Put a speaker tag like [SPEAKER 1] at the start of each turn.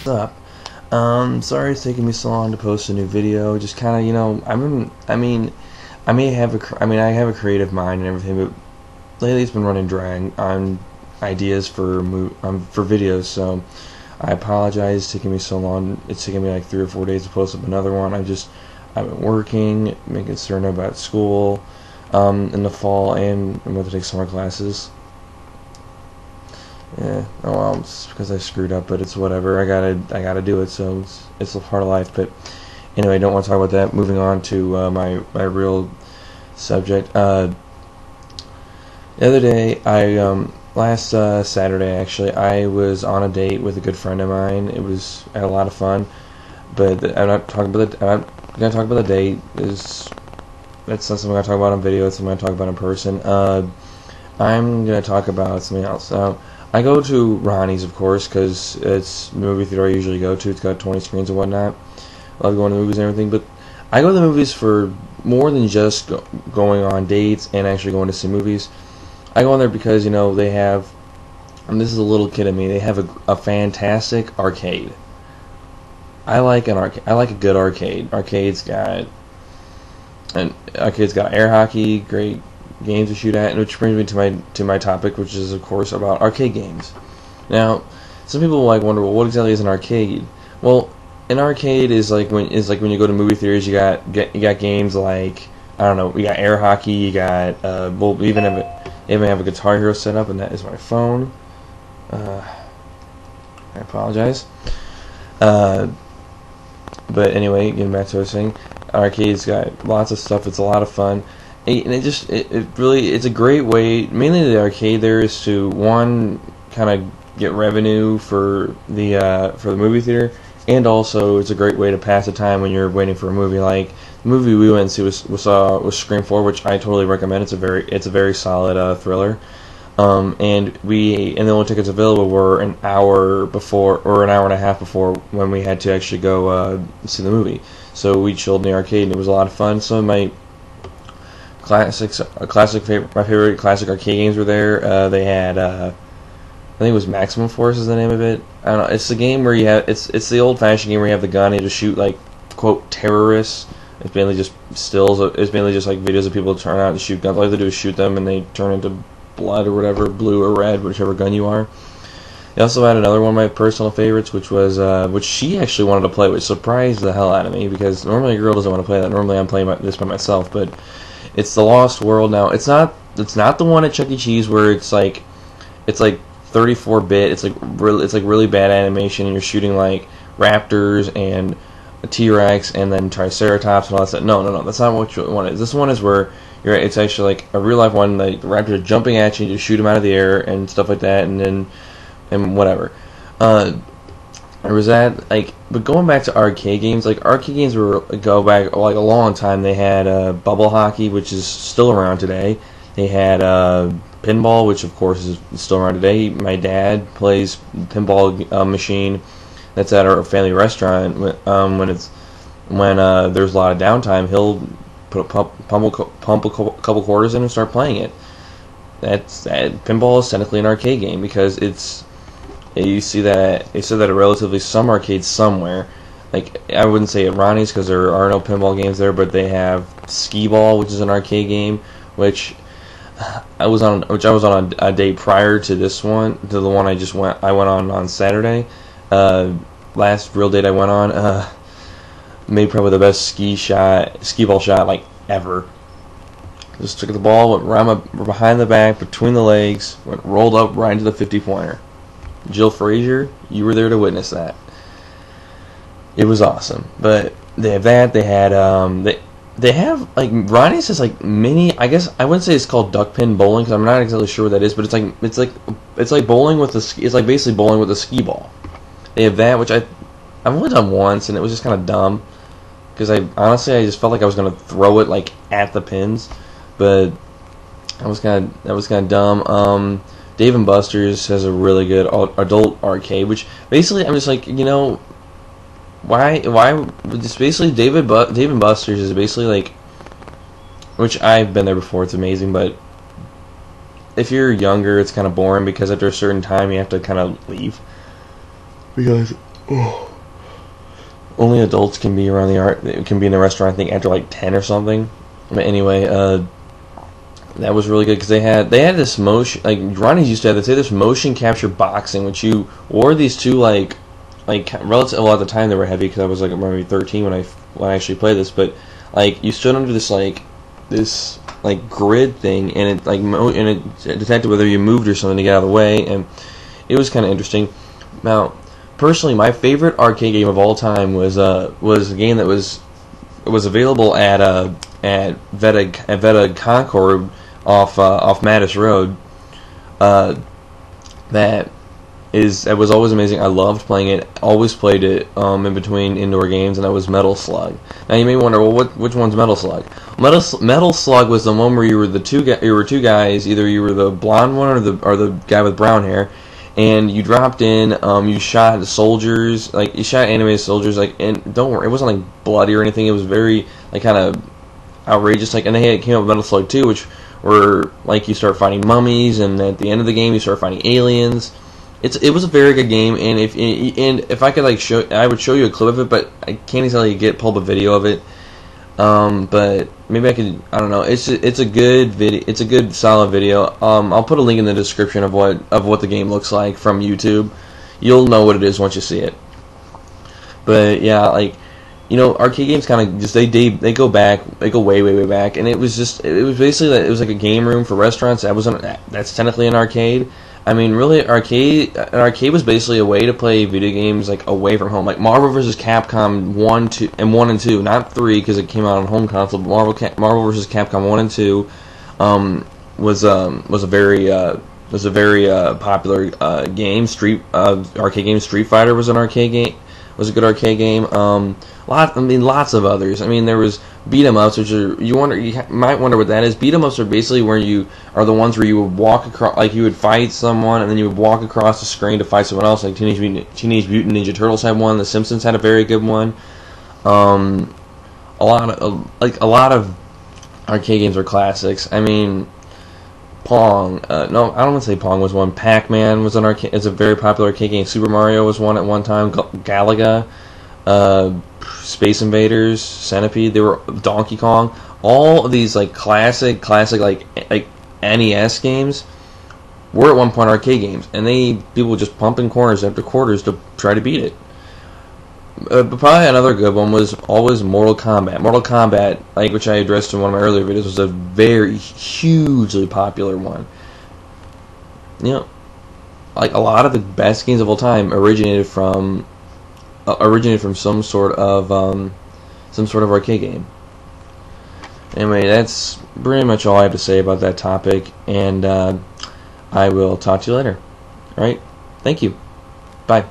[SPEAKER 1] Up. Sorry it's taking me so long to post a new video. Just kind of, I may have I have a creative mind and everything, but lately it's been running dry on ideas for videos. So I apologize. It's taking me so long. It's taking me like 3 or 4 days to post up another one. I've been working, making certain about school, in the fall, and I'm about to take summer classes. Yeah, oh well, it's because I screwed up, but it's whatever. I gotta do it, so it's a part of life. But anyway, I don't want to talk about that. Moving on to my real subject. The other day, last Saturday actually, I was on a date with a good friend of mine. I had a lot of fun, but I'm not gonna talk about the date. That's not something I'm gonna talk about on video. It's something I'm gonna talk about in person. I'm gonna talk about something else. I go to Ronnie's, of course, because it's the movie theater I usually go to. It's got 20 screens and whatnot. I love going to the movies and everything, but I go to the movies for more than just going on dates and actually going to see movies. I go in there because, they have, and this is a little kid in me, they have a fantastic arcade. I like an arcade. I like a good arcade. Arcade's got air hockey, great games to shoot at, which brings me to my topic, which is of course about arcade games. Now, some people wonder, well, what exactly is an arcade? Well, an arcade is like when you go to movie theaters, you got games like, I don't know, you got air hockey, you got we even have a Guitar Hero set up, and that is my phone. I apologize. But anyway, getting back to what I was saying, arcade's got lots of stuff. It's a lot of fun. And it's a great way, mainly the arcade there, is to, one, kind of get revenue for the movie theater, and also it's a great way to pass the time when you're waiting for a movie. Like the movie we went to was Scream 4, which I totally recommend. It's a very solid thriller. And the only tickets available were an hour before, or an hour and a half before, when we had to actually go see the movie. So we chilled in the arcade, and it was a lot of fun. Some of my my favorite classic arcade games were there. They had, I think it was Maximum Force is the name of it. I don't know. It's the game where it's the old-fashioned game where you have the gun and you just shoot, like, quote, terrorists. It's mainly just stills. It's mainly just like videos of people turn out to shoot guns. All you have to do is shoot them and they turn into blood or whatever, blue or red, whichever gun you are. They also had another one of my personal favorites, which was which she actually wanted to play, which surprised the hell out of me, because normally a girl doesn't want to play that. Normally I'm playing this by myself, but it's The Lost World. Now it's not the one at Chuck E. Cheese where it's like 34-bit. It's like really bad animation, and you're shooting like raptors and a T-Rex and then Triceratops and all that stuff. No, that's not what you want. This one is where it's actually like a real life one. Like the raptors are jumping at you, and you shoot them out of the air and stuff like that, and whatever. There was that, but going back to arcade games, go back like a long time. They had bubble hockey, which is still around today. They had pinball, which of course is still around today. My dad plays pinball machine that's at our family restaurant. When there's a lot of downtime, he'll pump a couple quarters in and start playing it. Pinball is technically an arcade game because you see that at relatively some arcades somewhere. Like, I wouldn't say at Ronnie's because there are no pinball games there, but they have Skee-Ball, which is an arcade game, which I was on a day prior to this one, to the one I went on Saturday. Last real date I went on, made probably the best Skee-Ball shot like ever. Just took the ball, went right behind the back, between the legs, rolled up right into the 50-pointer. Jill Frazier, you were there to witness that. It was awesome. But they have that. They had they have like Ronnie's is like mini. I guess I wouldn't say it's called duck pin bowling because I'm not exactly sure what that is. But it's like bowling with it's like basically bowling with a skee-ball. They have that, which I've only done once, and it was just kind of dumb because I just felt like I was gonna throw it like at the pins, but that was kind of dumb. Dave & Buster's has a really good adult arcade, which basically I'm just like, why just basically Dave & Buster's is basically like, which I've been there before, it's amazing, but if you're younger it's kind of boring because after a certain time you have to kind of leave because Only adults can be around the can be in the restaurant, I think, after like 10 or something. But anyway, that was really good because they had this motion, like Ronnie's used to have this motion capture boxing, which you wore these two like relative. Well, at the time they were heavy because I was like maybe 13 when I actually played this, but like you stood under this grid thing, and it and it detected whether you moved or something to get out of the way, and it was kind of interesting. Now, personally, my favorite arcade game of all time was a game that was available at Veta Concord off Mattis Road. That was always amazing. I loved playing it. Always played it in between indoor games, and that was Metal Slug. Now you may wonder, well, which one's Metal Slug? Metal Slug was the one where you were two guys. Either you were the blonde one or the guy with brown hair, and you dropped in. You shot the soldiers, you shot animated soldiers. And don't worry, it wasn't like bloody or anything. It was very kind of outrageous. And they came up with Metal Slug 2, which were you start fighting mummies, and at the end of the game you start fighting aliens. It was a very good game, and if I could I would show you a clip of it, but I can't exactly pull up a video of it. But maybe I could. I don't know. It's a good video. It's a good solid video. I'll put a link in the description of what the game looks like from YouTube. You'll know what it is once you see it. But yeah, arcade games kind of just they go back. They go way back, and it was basically that it was like a game room for restaurants. That's technically an arcade. I mean, really, an arcade was basically a way to play video games away from home, like Marvel vs. Capcom 1 and 2, not 3 because it came out on home console. But Marvel vs. Capcom 1 and 2 was a very popular game. Arcade game. Street Fighter was an arcade game. Was a good arcade game. Lots of others. I mean, there was beat 'em ups, which you might wonder what that is. Beat 'em ups are basically where you are the ones where you would walk across, you would fight someone, and then you would walk across the screen to fight someone else. Like Teenage Mutant Ninja Turtles had one. The Simpsons had a very good one. A lot of arcade games are classics. I mean, Pong. No, I don't want to say Pong was one. Pac-Man was an arcade. It's a very popular arcade game. Super Mario was one at one time. Galaga. Space Invaders, Centipede, they were Donkey Kong. All of these classic NES games were at one point arcade games, and people would just pump in corners after quarters to try to beat it. But probably another good one was always Mortal Kombat. Mortal Kombat, which I addressed in one of my earlier videos, was a very hugely popular one. A lot of the best games of all time originated from some sort of arcade game. Anyway, that's pretty much all I have to say about that topic, and I will talk to you later. Alright? Thank you. Bye.